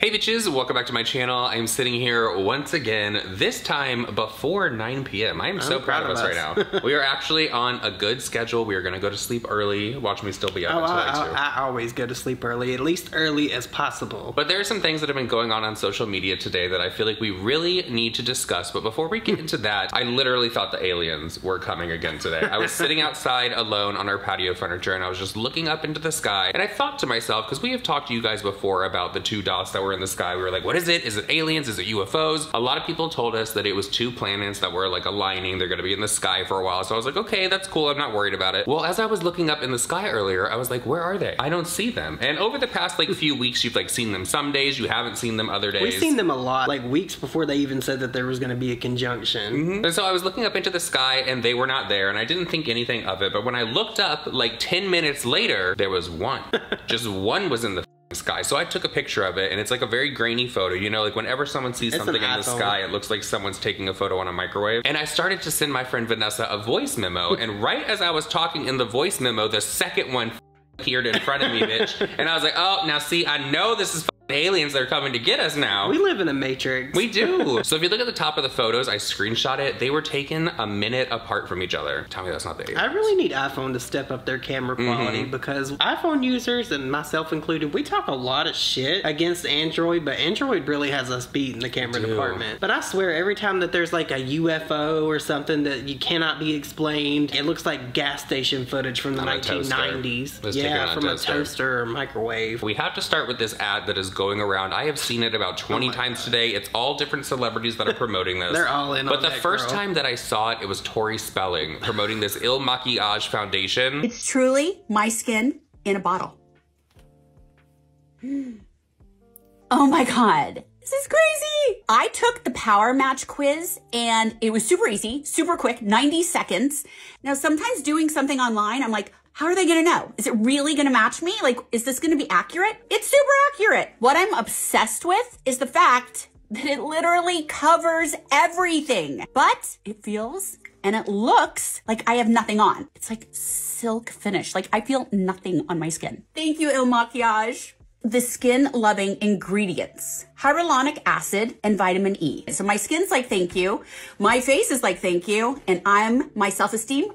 Hey bitches, welcome back to my channel. I'm sitting here once again, this time before 9 p.m. I am so proud of us right now. We are actually on a good schedule. We are gonna go to sleep early. Watch me still be up until like 2. I always go to sleep early, at least early as possible. But there are some things that have been going on social media today that I feel like we really need to discuss. But before we get into that, I literally thought the aliens were coming again today. I was sitting outside alone on our patio furniture and I was just looking up into the sky. And I thought to myself, because we have talked to you guys before about the 2 dots that were in the sky. We were like, what is it? Is it aliens? Is it UFOs? A lot of people told us that it was 2 planets that were like aligning. They're gonna be in the sky for a while. So I was like, okay, that's cool. I'm not worried about it. Well, as I was looking up in the sky earlier, I was like, where are they? I don't see them. And over the past like few weeks, you've like seen them some days, you haven't seen them other days. We've seen them a lot, like weeks before they even said that there was gonna be a conjunction. And so I was looking up into the sky and they were not there and I didn't think anything of it. But when I looked up like 10 minutes later, there was one. Just one was in the sky. So I took a picture of it and it's like a very grainy photo. You know, like whenever someone sees something in the sky, it looks like someone's taking a photo on a microwave. And I started to send my friend Vanessa a voice memo. And right as I was talking in the voice memo, the second one appeared in front of me, bitch. And I was like, oh, now see, I know this is aliens that are coming to get us now. We live in a matrix. We do. So if you look at the top of the photos, I screenshot it. They were taken a minute apart from each other. Tell me that's not the aliens. I really need iPhone to step up their camera quality because iPhone users, and myself included, we talk a lot of shit against Android, but Android really has us beat in the camera department. But I swear, every time that there's like a UFO or something that you cannot be explained, it looks like gas station footage from the 1990s. Yeah, from a toaster or microwave. We have to start with this ad that is going around. I have seen it about 20 times today. It's all different celebrities that are promoting this. They're all in But on the that first girl. time that I saw it, it was Tori Spelling promoting this IL Makiage foundation. It's truly my skin in a bottle. Oh my God. This is crazy. I took the power match quiz and it was super easy, super quick, 90 seconds. Now, sometimes doing something online, I'm like, how are they gonna know? Is it really gonna match me? Like, is this gonna be accurate? It's super accurate. What I'm obsessed with is the fact that it literally covers everything, but it feels and it looks like I have nothing on. It's like silk finish. Like I feel nothing on my skin. Thank you, IL Makiage. The skin-loving ingredients, hyaluronic acid and vitamin E. So my skin's like, thank you. My face is like, thank you. And my self-esteem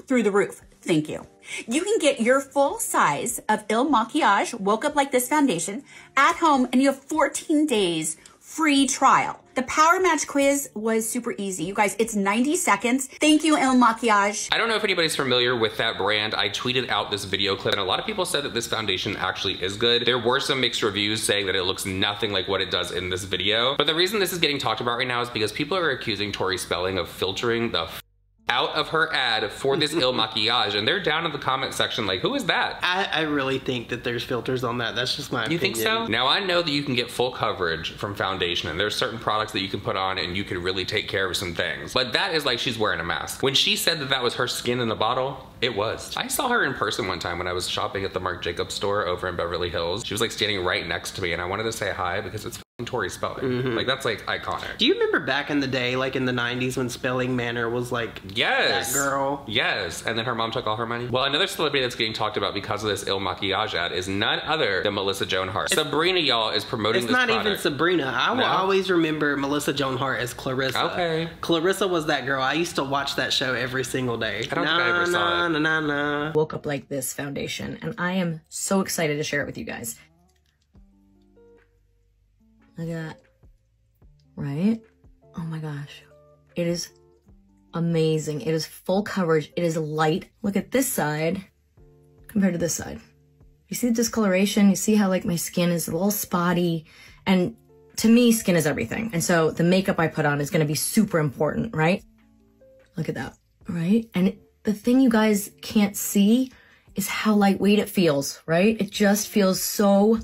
through the roof. Thank you. You can get your full size of IL Makiage Woke Up Like This foundation at home and you have 14 days free trial. The power match quiz was super easy. You guys, it's 90 seconds. Thank you, IL Makiage. I don't know if anybody's familiar with that brand. I tweeted out this video clip and a lot of people said that this foundation actually is good. There were some mixed reviews saying that it looks nothing like what it does in this video. But the reason this is getting talked about right now is because people are accusing Tori Spelling of filtering the out of her ad for this IL Makiage, and they're down in the comment section like, who is that? I really think that there's filters on that. That's just my opinion. You think so? Now I know that you can get full coverage from foundation and there's certain products that you can put on and you can really take care of some things. But that is like she's wearing a mask. When she said that that was her skin in the bottle, it was. I saw her in person one time when I was shopping at the Marc Jacobs store over in Beverly Hills. She was like standing right next to me and I wanted to say hi because it's Tori Spelling. Like that's like iconic. Do you remember back in the day, like in the 90s when Spelling Manor was like that girl? Yes. And then her mom took all her money. Well, another celebrity that's getting talked about because of this IL Makiage ad is none other than Melissa Joan Hart. Sabrina, y'all, is promoting this product. It's not even Sabrina. I will always remember Melissa Joan Hart as Clarissa. Okay. Clarissa was that girl. I used to watch that show every single day. I don't think I ever saw it. Woke Up Like This foundation, and I am so excited to share it with you guys. Look at that. Right? Oh my gosh. It is amazing. It is full coverage. It is light. Look at this side compared to this side. You see the discoloration? You see how like my skin is a little spotty? And to me, skin is everything. And so the makeup I put on is going to be super important, right? Look at that, right? And the thing you guys can't see is how lightweight it feels, right? It just feels so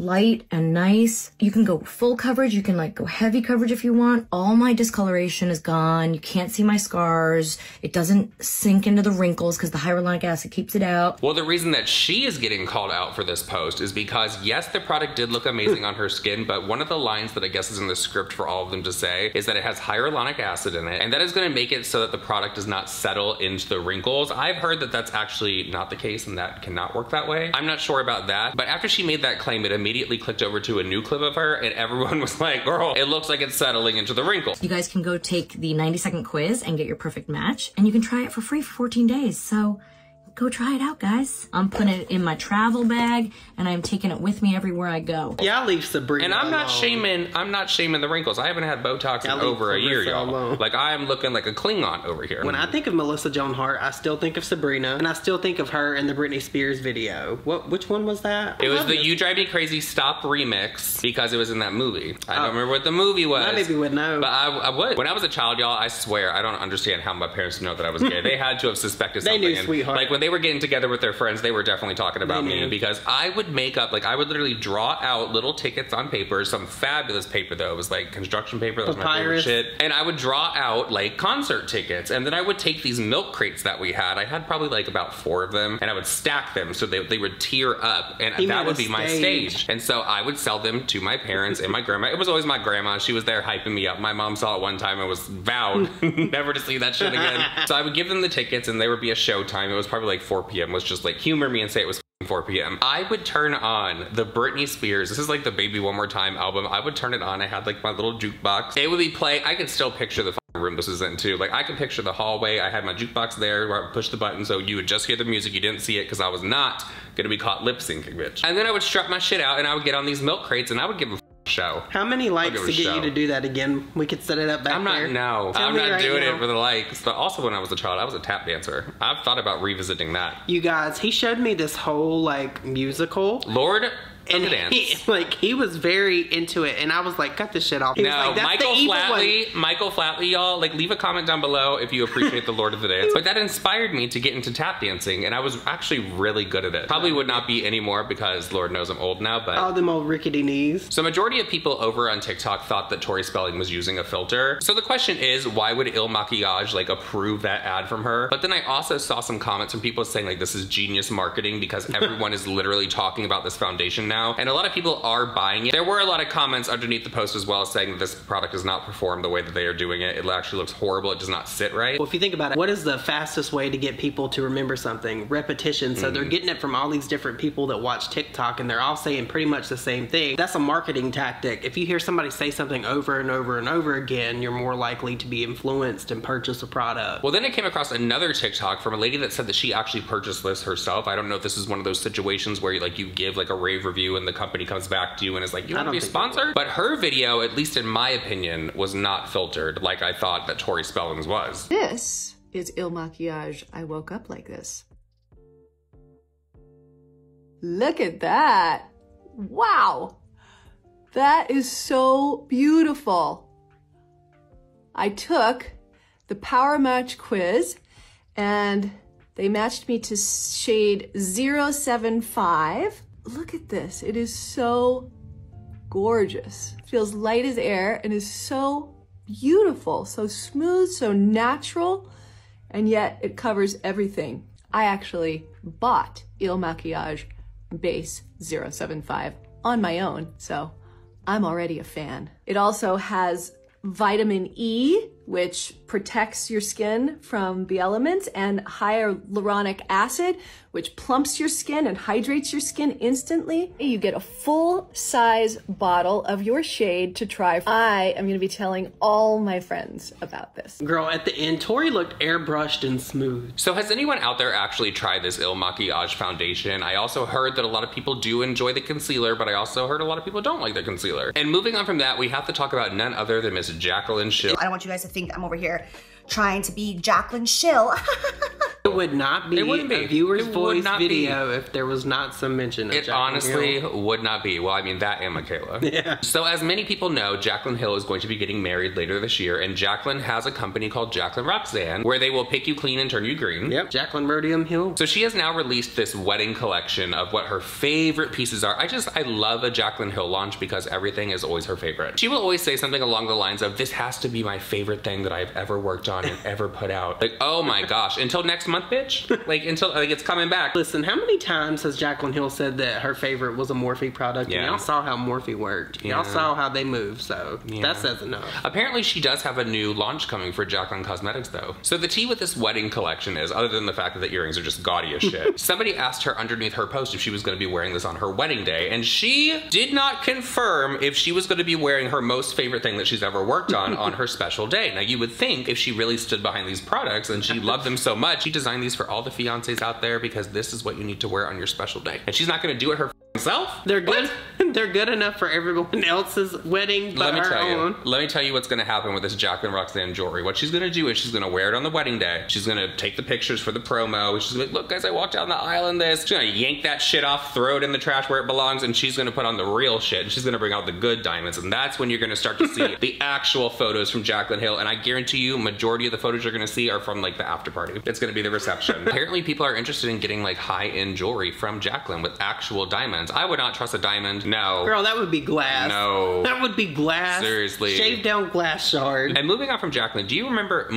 light and nice. You can go full coverage. You can like go heavy coverage if you want. All my discoloration is gone. You can't see my scars. It doesn't sink into the wrinkles because the hyaluronic acid keeps it out. Well, the reason that she is getting called out for this post is because yes, the product did look amazing on her skin, but one of the lines that I guess is in the script for all of them to say is that it has hyaluronic acid in it, and that is going to make it so that the product does not settle into the wrinkles. I've heard that that's actually not the case and that cannot work that way. I'm not sure about that, but after she made that claim, it immediately immediately clicked over to a new clip of her, and everyone was like, girl, it looks like it's settling into the wrinkles. You guys can go take the 90-second quiz and get your perfect match, and you can try it for free for 14 days. So go try it out, guys. I'm putting it in my travel bag, and I'm taking it with me everywhere I go. Y'all leave Sabrina And I'm not alone. shaming the wrinkles. I haven't had Botox in over a year, y'all. Like, I am looking like a Klingon over here. When I think of Melissa Joan Hart, I still think of Sabrina, and I still think of her in the Britney Spears video. Which one was that? It was the You Drive Me Crazy Stop remix, because it was in that movie. I don't remember what the movie was. I maybe would know. But I would. When I was a child, y'all, I swear, I don't understand how my parents know that I was gay. They had to have suspected something. They knew, sweetheart. Like, when they were getting together with their friends, they were definitely talking about me, because I would make up, like, I would literally draw out little tickets on paper, some fabulous paper though. It was like construction paper. That was my favorite shit. And I would draw out like concert tickets, and then I would take these milk crates that we had. I had probably like about 4 of them, and I would stack them so they would tier up, and that would be my stage. And so I would sell them to my parents and my grandma. It was always my grandma. She was there hyping me up. My mom saw it one time and was vowed never to see that shit again. So I would give them the tickets, and there would be a show time. It was probably like 4 p.m. was just like humor me and say it was 4 p.m. I would turn on the Britney Spears. This is like the Baby One More Time album. I would turn it on. I had like my little jukebox. It would be playing. I could still picture the room this is in too. Like, I could picture the hallway. I had my jukebox there where I would push the button so you would just hear the music. You didn't see it because I was not gonna be caught lip syncing, bitch. And then I would strut my shit out, and I would get on these milk crates, and I would give a show. How many likes to get you to do that again? We could set it up back there. I'm not doing it for the likes. But also, when I was a child, I was a tap dancer. I've thought about revisiting that. You guys, he showed me this whole like musical. Lord of the Dance. He was very into it, and I was like, cut this shit off. He was like, that's Michael Flatley, y'all, like, leave a comment down below if you appreciate the Lord of the Dance. But that inspired me to get into tap dancing, and I was actually really good at it. Probably would not be anymore because Lord knows I'm old now, but all them old rickety knees. So majority of people over on TikTok thought that Tori Spelling was using a filter. So the question is, why would IL Makiage like approve that ad from her? But then I also saw some comments from people saying like, this is genius marketing because everyone is literally talking about this foundation now. And a lot of people are buying it. There were a lot of comments underneath the post as well saying that this product does not perform the way that they are doing it. It actually looks horrible. It does not sit right. Well, if you think about it, what is the fastest way to get people to remember something? Repetition. So they're getting it from all these different people that watch TikTok, and they're all saying pretty much the same thing. That's a marketing tactic. If you hear somebody say something over and over and over again, you're more likely to be influenced and purchase a product. Well, then I came across another TikTok from a lady that said that she actually purchased this herself. I don't know if this is one of those situations where you give like a rave review and the company comes back to you and is like, you want to be sponsored? But her video, at least in my opinion, was not filtered like I thought that Tori Spelling's was. This is IL Makiage. I woke up like this. Look at that. Wow. That is so beautiful. I took the Power Match quiz and they matched me to shade 075. Look at this. It is so gorgeous. It feels light as air and is so beautiful, so smooth, so natural, and yet it covers everything. I actually bought IL Makiage Base 075 on my own, so I'm already a fan. It also has vitamin E, which protects your skin from the elements, and hyaluronic acid, which plumps your skin and hydrates your skin instantly. You get a full-size bottle of your shade to try. I am gonna be telling all my friends about this. Girl, at the end, Tori looked airbrushed and smooth. So has anyone out there actually tried this IL Makiage foundation? I also heard that a lot of people do enjoy the concealer, but I also heard a lot of people don't like the concealer. And moving on from that, we have to talk about none other than Miss Jaclyn Hill. I don't want you guys to think I'm over here trying to be Jaclyn Hill. It would not be a viewer's voice video if there was not some mention of Jaclyn Hill. It honestly would not be. Well, I mean, that and Mikayla. Yeah. So as many people know, Jaclyn Hill is going to be getting married later this year, and Jaclyn has a company called Jaclyn Roxanne, where they will pick you clean and turn you green. Yep, Jaclyn Rhodium Hill. So she has now released this wedding collection of what her favorite pieces are. I love a Jaclyn Hill launch because everything is always her favorite. She will always say something along the lines of, this has to be my favorite thing that I've ever worked on and ever put out. Like, oh my gosh. Until next month, out, bitch. Like, until, like, it's coming back. Listen, how many times has Jaclyn Hill said that her favorite was a Morphe product? Yeah. And y'all saw how Morphe worked. Y'all saw how they move, so that says enough. Apparently, she does have a new launch coming for Jaclyn Cosmetics, though. So the tea with this wedding collection is, other than the fact that the earrings are just gaudy as shit, somebody asked her underneath her post if she was going to be wearing this on her wedding day, and she did not confirm if she was going to be wearing her most favorite thing that she's ever worked on her special day. Now, you would think if she really stood behind these products and she loved them so much, she designed these for all the fiancés out there because this is what you need to wear on your special day. And she's not going to do it herself? They're good. They're good enough for everyone else's wedding but her own. Let me tell you what's going to happen with this Jaclyn Roxanne jewelry. What she's going to do is she's going to wear it on the wedding day. She's going to take the pictures for the promo. She's going to be like, look guys, I walked down the aisle in this. She's going to yank that shit off, throw it in the trash where it belongs, and she's going to put on the real shit, and she's going to bring out the good diamonds, and that's when you're going to start to see the actual photos from Jaclyn Hill, and I guarantee you majority of the photos you're going to see are from like the after party. It's going to be the reception. Apparently people are interested in getting like high-end jewelry from Jaclyn with actual diamonds. I would not trust a diamond. No. Girl, that would be glass. No. That would be glass. Seriously. Shaved down glass shard. And moving on from Jaclyn, do you remember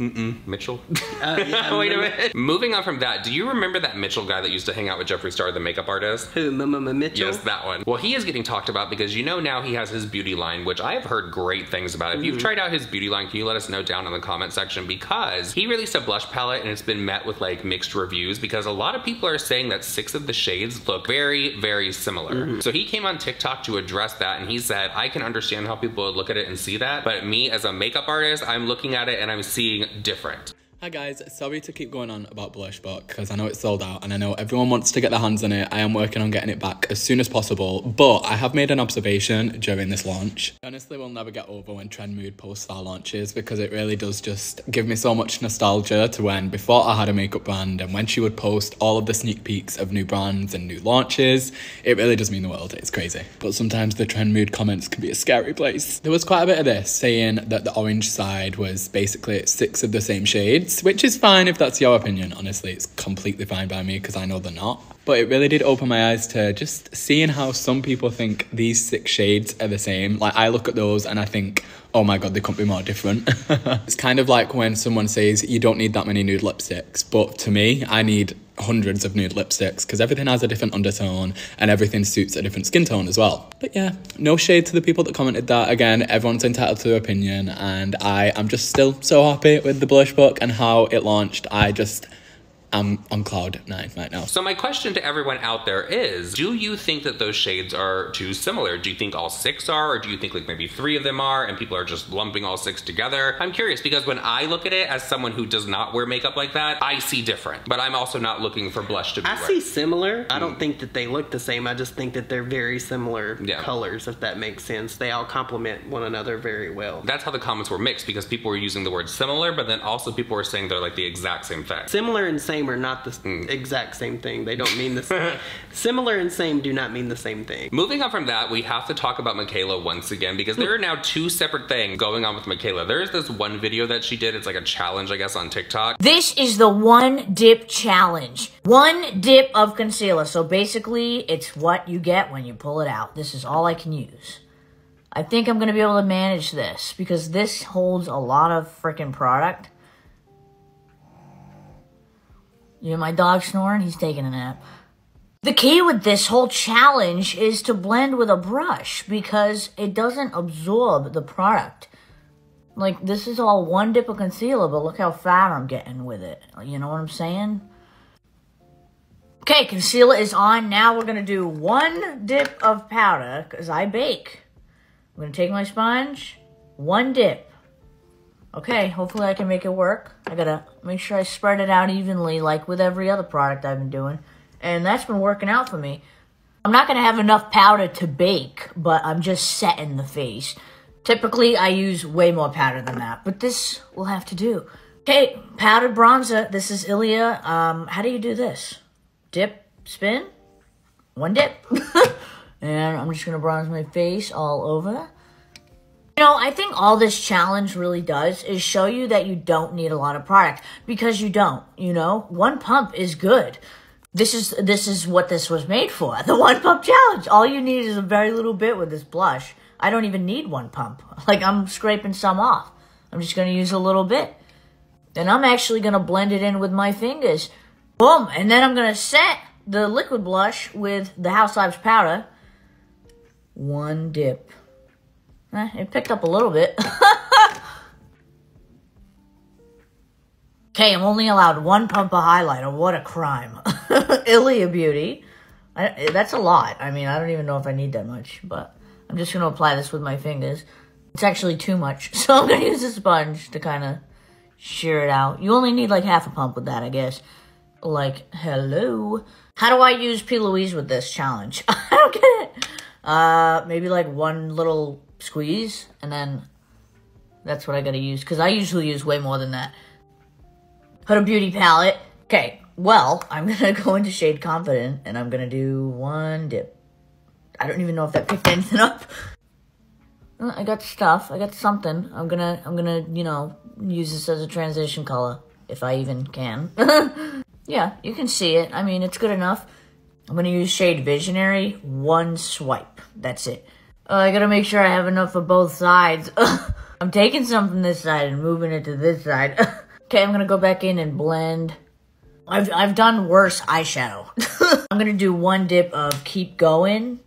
Mitchell? Yeah, wait a minute. Moving on from that, do you remember that Mitchell guy that used to hang out with Jeffree Star, the makeup artist? Who, Mitchell? Yes, that one. Well, he is getting talked about because you know now he has his beauty line, which I have heard great things about. If you've tried out his beauty line, can you let us know down in the comment section? Because he released a blush palette and it's been met with like mixed reviews because a lot of people are saying that 6 of the shades look very, very similar. So he came on TikTok to address that and he said, I can understand how people would look at it and see that, but me as a makeup artist, I'm looking at it and I'm seeing different. Hi guys, sorry to keep going on about Blush Book because I know it's sold out and I know everyone wants to get their hands on it. I am working on getting it back as soon as possible, but I have made an observation during this launch. Honestly, we'll never get over when Trend Mood posts our launches because it really does just give me so much nostalgia to when before I had a makeup brand and when she would post all of the sneak peeks of new brands and new launches. It really does mean the world. It's crazy. But sometimes the Trend Mood comments can be a scary place. There was quite a bit of this saying that the orange side was basically 6 of the same shades, which is fine if that's your opinion. Honestly, it's completely fine by me because I know they're not. But it really did open my eyes to just seeing how some people think these 6 shades are the same. Like, I look at those and I think, oh my god, they couldn't be more different. It's kind of like when someone says you don't need that many nude lipsticks, but to me, I need hundreds of nude lipsticks because everything has a different undertone and everything suits a different skin tone as well. But yeah, no shade to the people that commented that. Again, everyone's entitled to their opinion and I am just still so happy with the Blush Book and how it launched. I'm on cloud 9 right now. So my question to everyone out there is, do you think that those shades are too similar? Do you think all 6 are, or do you think like maybe 3 of them are and people are just lumping all 6 together? I'm curious because when I look at it as someone who does not wear makeup like that, I see different, but I'm also not looking for blush to be I see similar. I don't think that they look the same. I just think that they're very similar colors, if that makes sense. They all complement one another very well. That's how the comments were mixed because people were using the word similar, but then also people were saying they're like the exact same thing. Similar and same are not the exact same thing. They don't mean the same. Similar and same do not mean the same thing. Moving on from that, we have to talk about Mikayla once again because there are now 2 separate things going on with Mikayla. There's this one video that she did. It's like a challenge, I guess, on TikTok. This is the 1 dip challenge. 1 dip of concealer. So basically, it's what you get when you pull it out. This is all I can use. I think I'm going to be able to manage this because this holds a lot of freaking product. You know, my dog snoring, he's taking a nap. The key with this whole challenge is to blend with a brush because it doesn't absorb the product. Like, this is all 1 dip of concealer, but look how far I'm getting with it. You know what I'm saying? Okay, concealer is on. Now we're going to do 1 dip of powder because I bake. I'm going to take my sponge, 1 dip. Okay, hopefully I can make it work. I gotta make sure I spread it out evenly like with every other product I've been doing. And that's been working out for me. I'm not gonna have enough powder to bake, but I'm just setting the face. Typically, I use way more powder than that, but this will have to do. Okay, powdered bronzer. This is Ilia. How do you do this? Dip, spin, 1 dip. And I'm just gonna bronze my face all over. You know, I think all this challenge really does is show you that you don't need a lot of product because you don't, you know? 1 pump is good. This is what this was made for, the 1 pump challenge. All you need is a very little bit with this blush. I don't even need 1 pump. Like, I'm scraping some off. I'm just going to use a little bit. then I'm actually gonna blend it in with my fingers. Boom, and then I'm gonna set the liquid blush with the Housewives powder. One dip. It picked up a little bit. Okay, I'm only allowed 1 pump of highlighter. What a crime. Ilia Beauty. That's a lot. I mean, I don't even know if I need that much, but I'm just going to apply this with my fingers. It's actually too much, so I'm going to use a sponge to kind of shear it out. You only need like half a pump with that, I guess. Like, hello. How do I use P. Louise with this challenge? I don't get it. Maybe like one little squeeze, and then that's what I got to use, because I usually use way more than that. Huda Beauty palette. Okay, well, I'm going to go into Shade Confident, and I'm going to do one dip. I don't even know if that picked anything up. I got stuff. I got something. I'm gonna, you know, use this as a transition color, if I even can. Yeah, you can see it. I mean, it's good enough. I'm gonna use shade Visionary. One swipe. That's it. I gotta make sure I have enough for both sides. I'm taking some from this side and moving it to this side. Okay, I'm gonna go back in and blend. I've done worse eyeshadow. I'm gonna do one dip of Keep Going.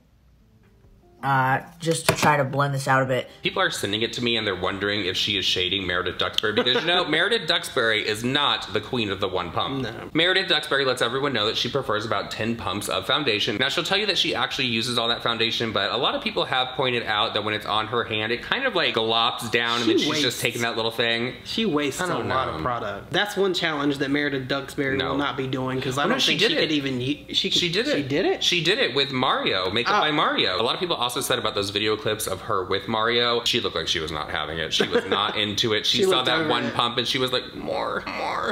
Just to try to blend this out a bit. People are sending it to me and they're wondering if she is shading Meredith Duxbury because, you know, Meredith Duxbury is not the queen of the one pump. No. Meredith Duxbury lets everyone know that she prefers about 10 pumps of foundation. Now, she'll tell you that she actually uses all that foundation, but a lot of people have pointed out that when it's on her hand, it kind of like glops down and then she's just taking that little thing. She wastes a lot of product. That's one challenge that Meredith Duxbury will not be doing because I don't think she could even... She did it. She did it? She did it with Mario, Makeup by Mario. A lot of people also said about those video clips of her with Mario, she looked like she was not having it. She was not into it. She saw that one pump and she was like, more.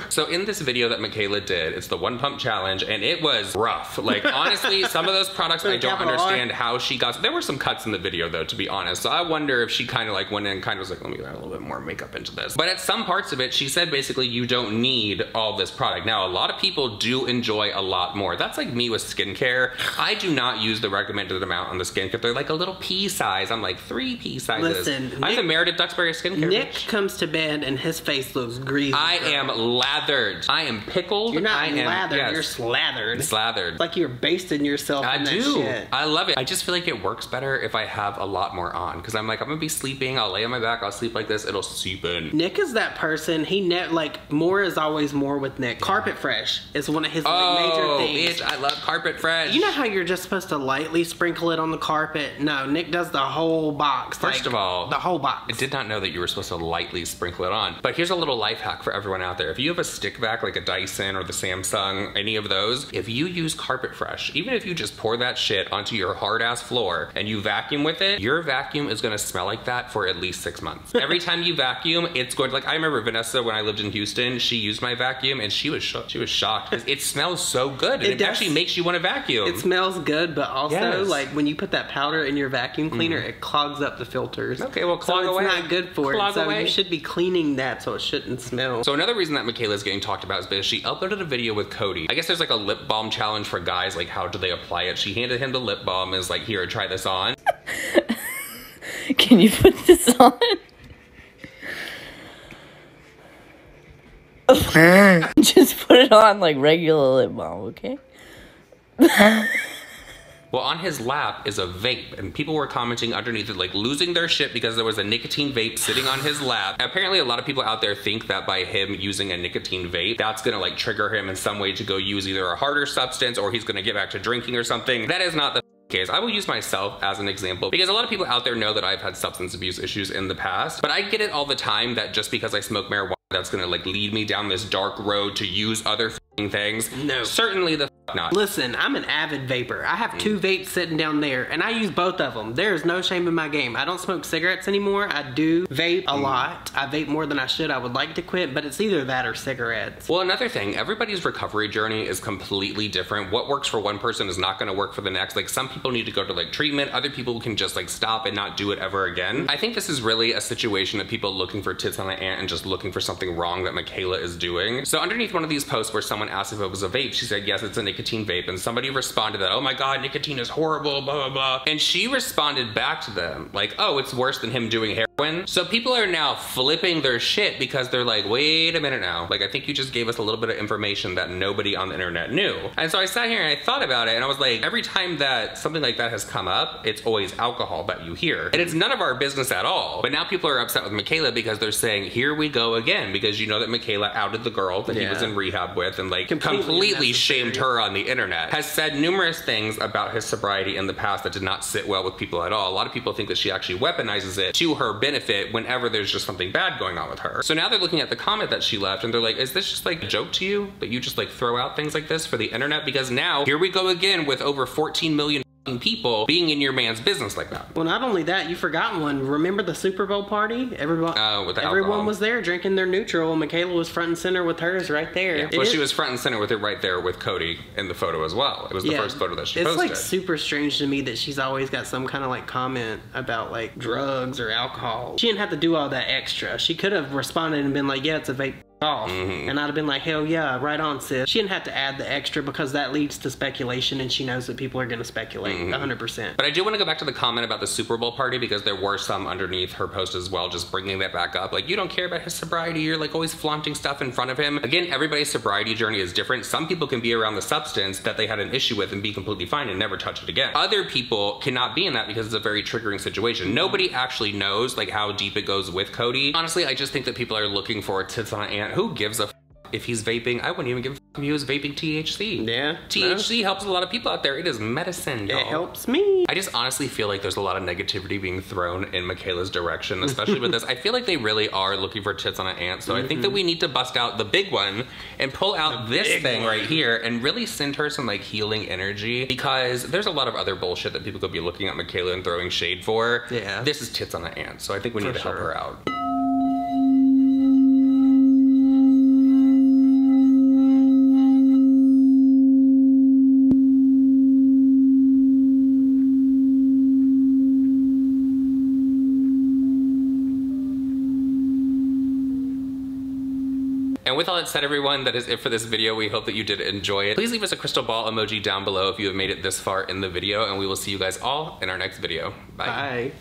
So in this video that Mikayla did, it's the one pump challenge and it was rough. Like, honestly, some of those products I don't understand how she got. There were some cuts in the video though, to be honest. So I wonder if she kind of like went in and kind of was like, let me add a little bit more makeup into this. But at some parts of it, she said basically you don't need all this product. Now, a lot of people do enjoy a lot more. That's like me with skincare. I do not use the recommended amount on the skincare. They're like a little pea size. I'm like 3 pea sizes. Listen, I'm the Meredith Duxbury skincare. Nick comes to bed and his face looks greasy. I am lathered. I am pickled. You're not lathered, you're slathered. Slathered. It's like you're basting yourself in that shit. I love it. I just feel like it works better if I have a lot more on because I'm like, I'm gonna be sleeping, I'll lay on my back, I'll sleep like this, it'll seep in. Nick is that person, like more is always more with Nick. Carpet Fresh is one of his like, major things. Bitch, I love Carpet Fresh. You know how you're just supposed to lightly sprinkle it on the carpet? No, Nick does the whole box. First of all, the whole box. I did not know that you were supposed to lightly sprinkle it on. But here's a little life hack for everyone out there. If you have a stick vac like a Dyson or the Samsung, any of those, if you use Carpet Fresh, even if you just pour that shit onto your hard ass floor and you vacuum with it, your vacuum is gonna smell like that for at least 6 months. Every time you vacuum, it's going to, like, I remember Vanessa when I lived in Houston, she used my vacuum and she was shocked. It smells so good and it actually makes you want to vacuum. It smells good, but also like when you put that powder in your vacuum cleaner, it clogs up the filters. Okay, well, clog away. It's not good for it. So you should be cleaning that so it shouldn't smell. So another reason that Mikayla's getting talked about is because she uploaded a video with Cody. I guess there's like a lip balm challenge for guys, like how do they apply it? She handed him the lip balm and is like, here, try this on. Can you put this on? Just put it on like regular lip balm, okay? Well, on his lap is a vape, and people were commenting underneath it, like losing their shit because there was a nicotine vape sitting on his lap. Apparently, a lot of people out there think that by him using a nicotine vape, that's gonna like trigger him in some way to go use either a harder substance or he's gonna get back to drinking or something. That is not the case. I will use myself as an example because a lot of people out there know that I've had substance abuse issues in the past, but I get it all the time that just because I smoke marijuana, that's gonna like lead me down this dark road to use other things. No. Certainly the not. Listen, I'm an avid vapor. I have 2 vapes sitting down there and I use both of them. There is no shame in my game. I don't smoke cigarettes anymore. I do vape a lot. I vape more than I should. I would like to quit, but it's either that or cigarettes. Well, another thing, everybody's recovery journey is completely different. What works for one person is not gonna work for the next. Like some people need to go to like treatment. Other people can just like stop and not do it ever again. I think this is really a situation of people looking for tits on an ant and just looking for something wrong that Mikayla is doing. So underneath one of these posts where someone asked if it was a vape, she said, yes, it's a nicotine nicotine vape, and somebody responded that, oh my god, nicotine is horrible, blah, blah, blah. And she responded back to them like, oh, it's worse than him doing heroin. So people are now flipping their shit because they're like, wait a minute now. Like, I think you just gave us a little bit of information that nobody on the internet knew. And so I sat here and I thought about it, and I was like, every time that something like that has come up, it's always alcohol that you hear. And it's none of our business at all. But now people are upset with Mikayla because they're saying, here we go again, because you know that Mikayla outed the girl that he was in rehab with and like completely shamed her on the internet. Has said numerous things about his sobriety in the past that did not sit well with people at all. A lot of people think that she actually weaponizes it to her benefit whenever there's just something bad going on with her. So now they're looking at the comment that she left and they're like, is this just like a joke to you that you just like throw out things like this for the internet? Because now here we go again with over 14 million people being in your man's business like that. Well, not only that, you forgot one. Remember the Super Bowl party? Everyone was there drinking their neutral, and Mikayla was front and center with hers right there. Yeah. Well, she was front and center with it right there with Cody in the photo as well. It was the first photo that she posted. It's like super strange to me that she's always got some kind of like comment about like drugs or alcohol. She didn't have to do all that extra. She could have responded and been like, yeah, it's a vape off. And I'd have been like, hell yeah, right on, sis. She didn't have to add the extra because that leads to speculation, and she knows that people are going to speculate 100%. But I do want to go back to the comment about the Super Bowl party, because there were some underneath her post as well, just bringing that back up. Like, you don't care about his sobriety. You're like always flaunting stuff in front of him. Again, everybody's sobriety journey is different. Some people can be around the substance that they had an issue with and be completely fine and never touch it again. Other people cannot be in that because it's a very triggering situation. Nobody actually knows like how deep it goes with Cody. Honestly, I just think that people are looking for tits on an ant. Who gives a f if he's vaping? I wouldn't even give a f if he was vaping THC. Yeah. THC helps a lot of people out there. It is medicine, y'all. It helps me. I just honestly feel like there's a lot of negativity being thrown in Mikayla's direction, especially with this. I feel like they really are looking for tits on an ant. So I think that we need to bust out the big one and pull out this thing right here and really send her some like healing energy, because there's a lot of other bullshit that people could be looking at Mikayla and throwing shade for. Yeah. This is tits on an ant. So I think we need to help her out. And with all that said, everyone, that is it for this video. We hope that you did enjoy it. Please leave us a crystal ball emoji down below if you have made it this far in the video, and we will see you guys all in our next video. Bye. Bye.